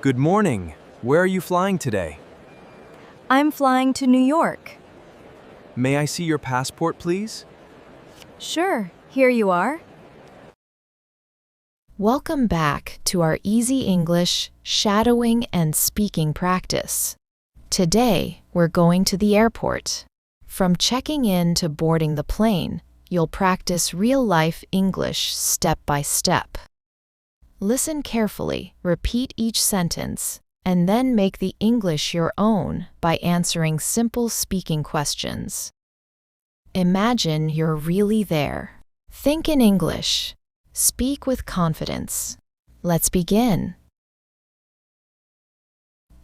Good morning. Where are you flying today? I'm flying to New York. May I see your passport, please? Sure, here you are. Welcome back to our Easy English shadowing and speaking practice. Today, we're going to the airport. From checking in to boarding the plane, you'll practice real-life English step by step. Listen carefully, repeat each sentence, and then make the English your own by answering simple speaking questions. Imagine you're really there. Think in English. Speak with confidence. Let's begin.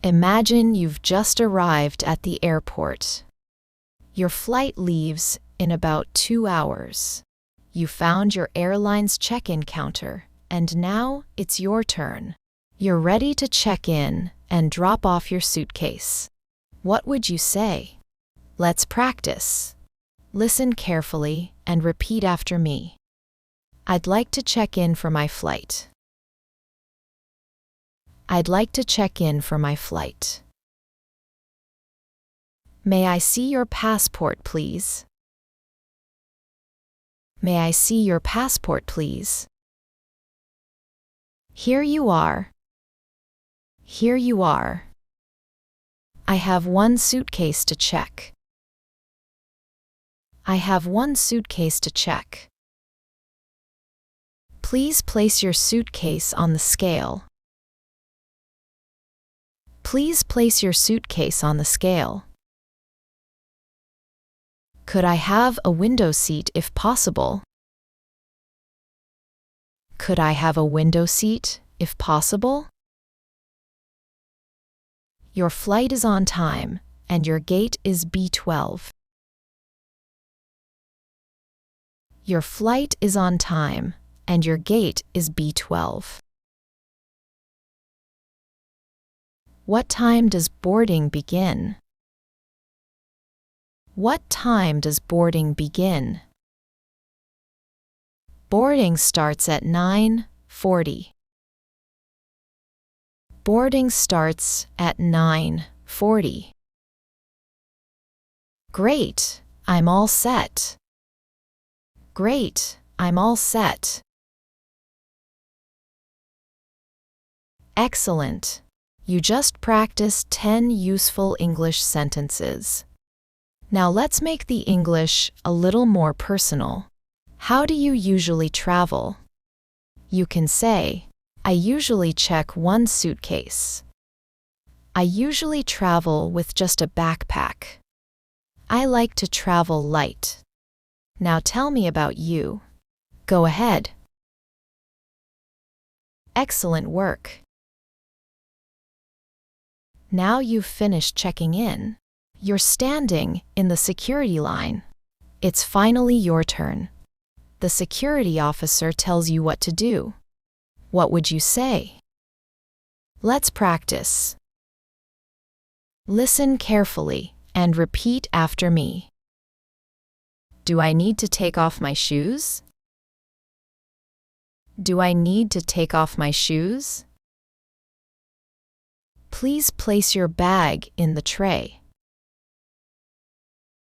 Imagine you've just arrived at the airport. Your flight leaves in about 2 hours. You found your airline's check-in counter, and now it's your turn. You're ready to check in and drop off your suitcase. What would you say? Let's practice. Listen carefully and repeat after me. I'd like to check in for my flight. I'd like to check in for my flight. May I see your passport, please? May I see your passport, please? Here you are. Here you are. I have one suitcase to check. I have one suitcase to check. Please place your suitcase on the scale. Please place your suitcase on the scale. Could I have a window seat if possible? Could I have a window seat if possible? Your flight is on time, and your gate is B12. Your flight is on time, and your gate is B12. What time does boarding begin? What time does boarding begin? Boarding starts at 9:40. Boarding starts at 9:40. Great, I'm all set. Great, I'm all set. Excellent. You just practiced 10 useful English sentences. Now let's make the English a little more personal. How do you usually travel? You can say, I usually check one suitcase. I usually travel with just a backpack. I like to travel light. Now tell me about you. Go ahead. Excellent work. Now you've finished checking in. You're standing in the security line. It's finally your turn. The security officer tells you what to do. What would you say? Let's practice. Listen carefully and repeat after me. Do I need to take off my shoes? Do I need to take off my shoes? Please place your bag in the tray.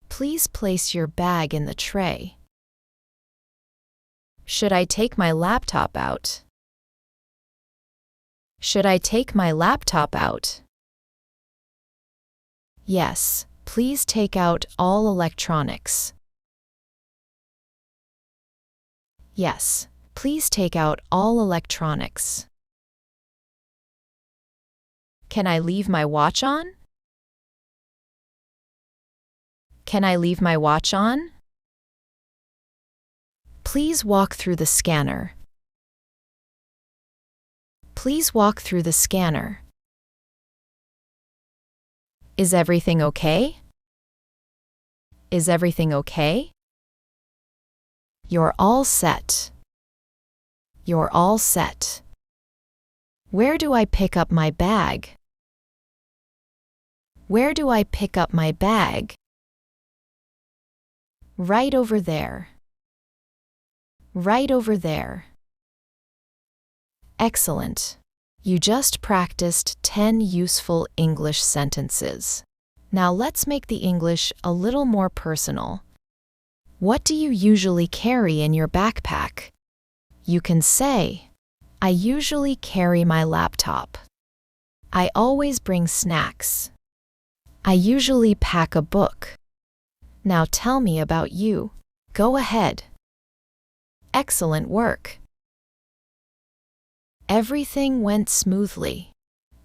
Please place your bag in the tray. Should I take my laptop out? Should I take my laptop out? Yes, please take out all electronics. Yes, please take out all electronics. Can I leave my watch on? Can I leave my watch on? Please walk through the scanner. Please walk through the scanner. Is everything okay? Is everything okay? You're all set. You're all set. Where do I pick up my bag? Where do I pick up my bag? Right over there. Right over there. Excellent. You just practiced 10 useful English sentences. Now let's make the English a little more personal. What do you usually carry in your backpack? You can say, I usually carry my laptop. I always bring snacks. I usually pack a book. Now tell me about you. Go ahead. Excellent work. Everything went smoothly.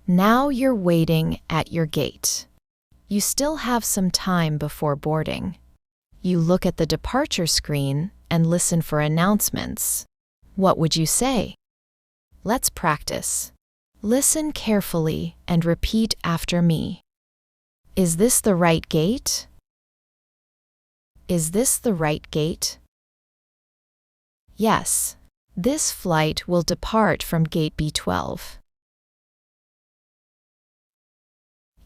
Now you're waiting at your gate. You still have some time before boarding. You look at the departure screen and listen for announcements. What would you say? Let's practice. Listen carefully and repeat after me. Is this the right gate? Is this the right gate? Yes. This flight will depart from gate B12.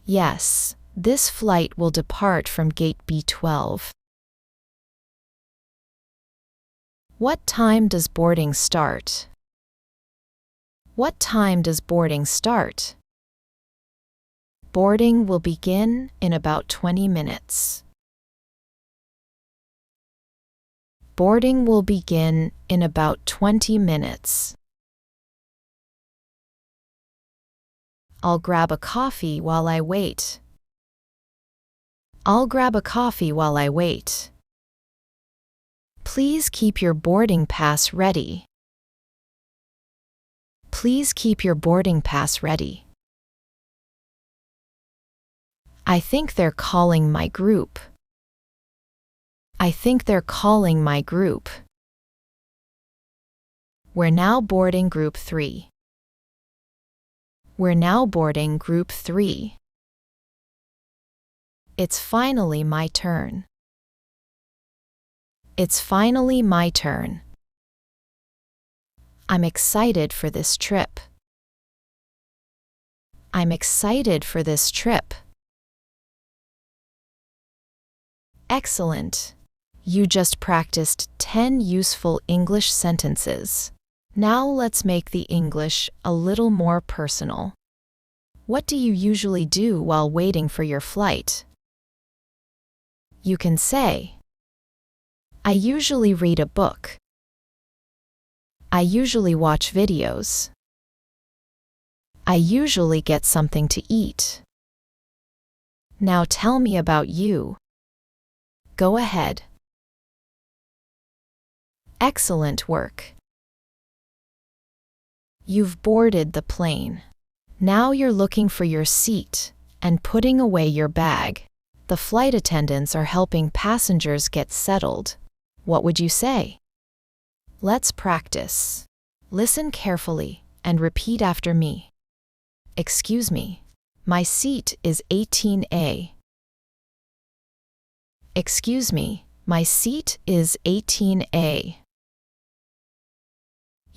Yes, this flight will depart from gate B12. What time does boarding start? What time does boarding start? Boarding will begin in about 20 minutes. Boarding will begin in about 20 minutes. I'll grab a coffee while I wait. I'll grab a coffee while I wait. Please keep your boarding pass ready. Please keep your boarding pass ready. I think they're calling my group. I think they're calling my group. We're now boarding group 3. We're now boarding group 3. It's finally my turn. It's finally my turn. I'm excited for this trip. I'm excited for this trip. Excellent. You just practiced 10 useful English sentences. Now let's make the English a little more personal. What do you usually do while waiting for your flight? You can say, I usually read a book. I usually watch videos. I usually get something to eat. Now tell me about you. Go ahead. Excellent work. You've boarded the plane. Now you're looking for your seat and putting away your bag. The flight attendants are helping passengers get settled. What would you say? Let's practice. Listen carefully and repeat after me. Excuse me, my seat is 18A. Excuse me, my seat is 18A.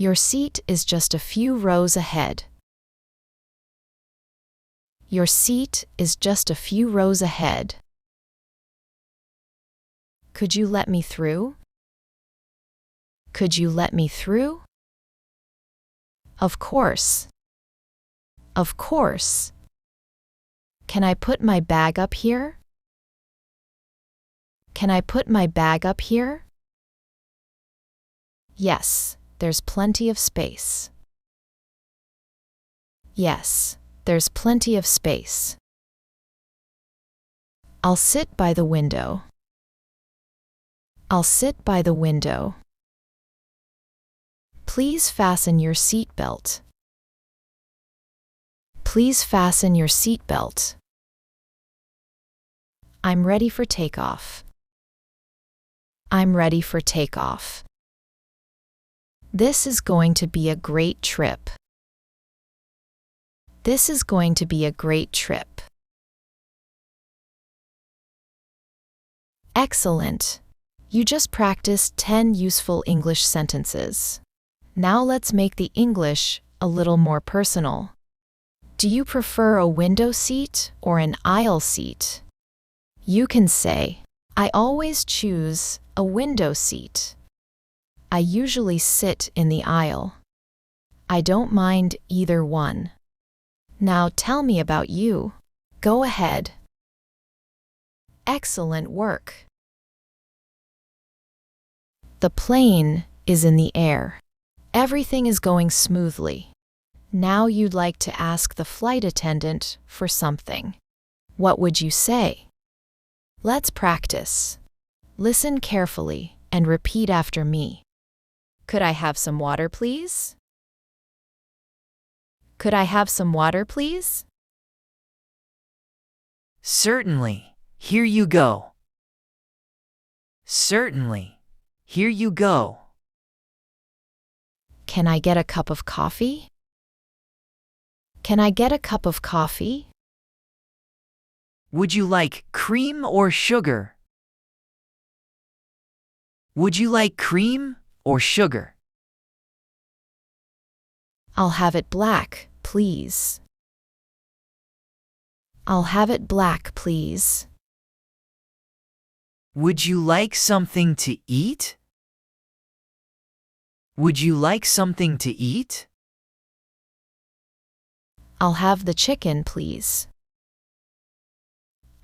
Your seat is just a few rows ahead. Your seat is just a few rows ahead. Could you let me through? Could you let me through? Of course. Of course. Can I put my bag up here? Can I put my bag up here? Yes, there's plenty of space. Yes, there's plenty of space. I'll sit by the window. I'll sit by the window. Please fasten your seatbelt. Please fasten your seatbelt. I'm ready for takeoff. I'm ready for takeoff. This is going to be a great trip. This is going to be a great trip. Excellent. You just practiced 10 useful English sentences. Now let's make the English a little more personal. Do you prefer a window seat or an aisle seat? You can say, I always choose a window seat. I usually sit in the aisle. I don't mind either one. Now tell me about you. Go ahead. Excellent work. The plane is in the air. Everything is going smoothly. Now you'd like to ask the flight attendant for something. What would you say? Let's practice. Listen carefully and repeat after me. Could I have some water, please? Could I have some water, please? Certainly. Here you go. Certainly. Here you go. Can I get a cup of coffee? Can I get a cup of coffee? Would you like cream or sugar? Would you like cream or sugar? I'll have it black, please. I'll have it black, please. Would you like something to eat? Would you like something to eat? I'll have the chicken, please.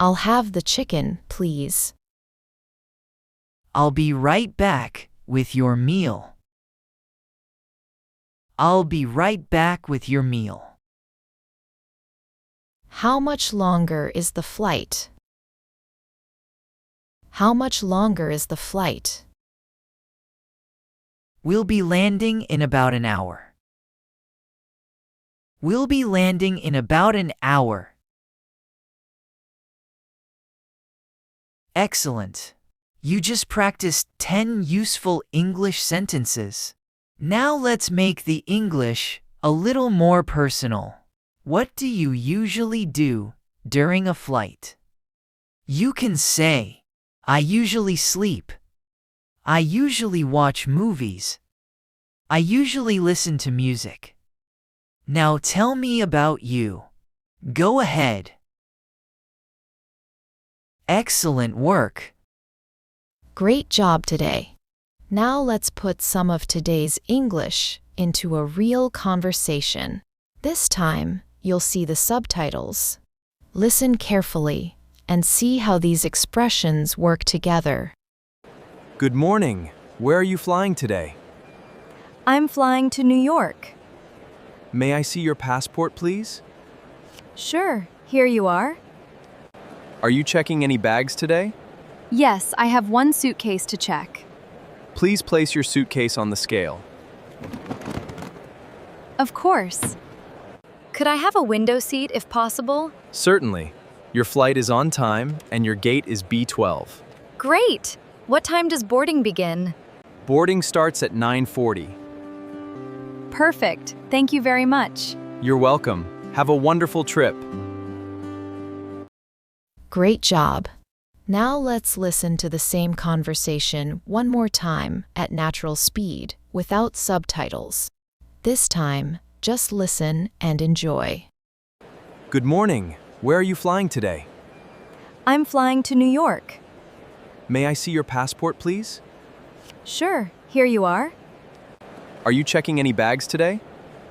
I'll have the chicken, please. I'll be right back with your meal. I'll be right back with your meal. How much longer is the flight? How much longer is the flight? We'll be landing in about an hour. We'll be landing in about an hour. Excellent. You just practiced 10 useful English sentences. Now let's make the English a little more personal. What do you usually do during a flight? You can say, I usually sleep. I usually watch movies. I usually listen to music. Now tell me about you. Go ahead. Excellent work. Great job today. Now let's put some of today's English into a real conversation. This time, you'll see the subtitles. Listen carefully and see how these expressions work together. Good morning. Where are you flying today? I'm flying to New York. May I see your passport, please? Sure, here you are. Are you checking any bags today? Yes, I have one suitcase to check. Please place your suitcase on the scale. Of course. Could I have a window seat if possible? Certainly. Your flight is on time and your gate is B12. Great! What time does boarding begin? Boarding starts at 9:40. Perfect. Thank you very much. You're welcome. Have a wonderful trip. Great job. Now let's listen to the same conversation one more time at natural speed without subtitles. This time, just listen and enjoy. Good morning. Where are you flying today? I'm flying to New York. May I see your passport, please? Sure, here you are. Are you checking any bags today?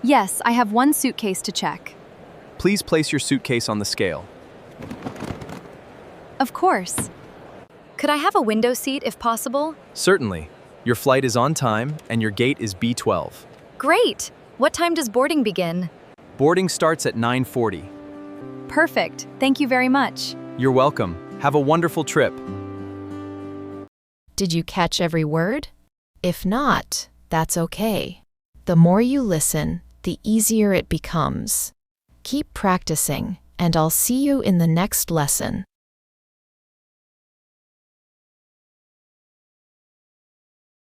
Yes, I have one suitcase to check. Please place your suitcase on the scale. Of course. Could I have a window seat if possible? Certainly. Your flight is on time and your gate is B12. Great! What time does boarding begin? Boarding starts at 9:40. Perfect. Thank you very much. You're welcome. Have a wonderful trip. Did you catch every word? If not, that's okay. The more you listen, the easier it becomes. Keep practicing, and I'll see you in the next lesson.